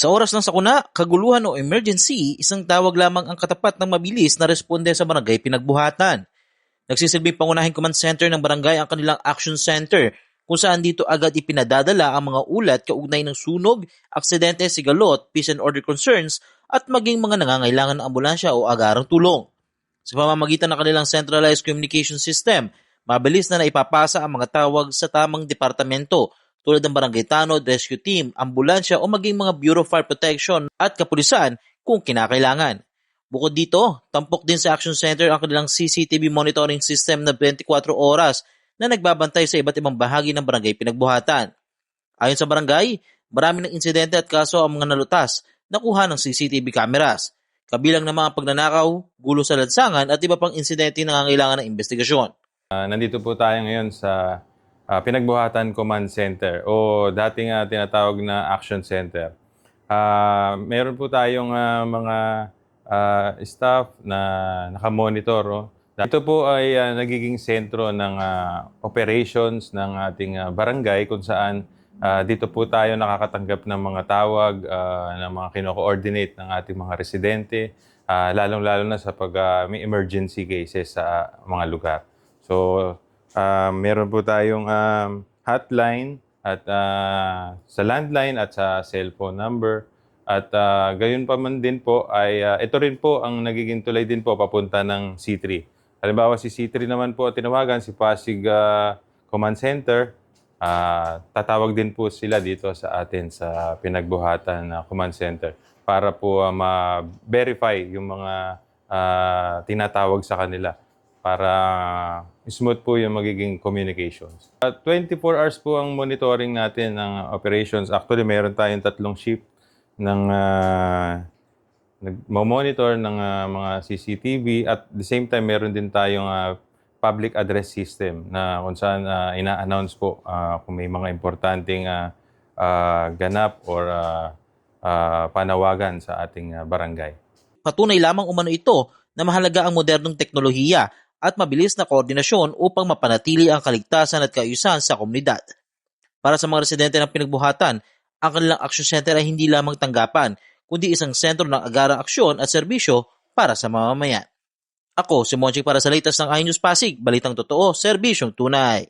Sa oras ng sakuna, kaguluhan o emergency, isang tawag lamang ang katapat ng mabilis na responde sa barangay pinagbuhatan. Nagsisilbing pangunahing command center ng barangay ang kanilang action center kung saan dito agad ipinadadala ang mga ulat kaugnay ng sunog, aksidente, sigalot, peace and order concerns at maging mga nangangailangan ng ambulansya o agarang tulong. Sa pamamagitan ng kanilang centralized communication system, mabilis na naipapasa ang mga tawag sa tamang departamento tulad ng barangay tanod, rescue team, ambulansya o maging mga Bureau of Fire Protection at kapulisan kung kinakailangan. Bukod dito, tampok din sa Action Center ang kanilang CCTV monitoring system na 24 oras na nagbabantay sa iba't ibang bahagi ng barangay pinagbuhatan. Ayon sa barangay, marami ng insidente at kaso ang mga nalutas na kuha ng CCTV cameras, kabilang ng mga pagnanakaw, gulo sa lansangan at iba pang insidente na nangangailangan ng investigasyon. Nandito po tayo ngayon sa Pinagbuhatan Command Center o dating tinatawag na Action Center. Meron po tayong mga staff na nakamonitor. Ito po ay nagiging sentro ng operations ng ating barangay kung saan dito po tayo nakakatanggap ng mga tawag, ng mga kino-coordinate ng ating mga residente, lalong-lalo na sa pag may emergency cases sa mga lugar. So, meron po tayong hotline at sa landline at sa cellphone number. At gayon pa man din po ay ito rin po ang nagiging tulay din po papunta ng C3. Halimbawa si C3 naman po tinawagan, si Pasig Command Center, tatawag din po sila dito sa atin sa Pinagbuhatan Command Center para po ma-verify yung mga tinatawag sa kanila para smooth po yung magiging communications. 24 hours po ang monitoring natin ng operations. Actually, meron tayong 3 shift ng nag-monitor ng mga CCTV at the same time meron din tayong public address system na kung saan ina-announce po kung may mga importanteng ganap or panawagan sa ating barangay. Patunay lamang umano ito na mahalaga ang modernong teknolohiya at mabilis na koordinasyon upang mapanatili ang kaligtasan at kaayusan sa komunidad. Para sa mga residente ng Pinagbuhatan, ang kanilang action center ay hindi lamang tanggapan, kundi isang sentro ng agarang aksyon at serbisyo para sa mamamayan. Ako, si Monchik para sa latest ng iNews Pasig, balitang totoo, serbisyong tunay.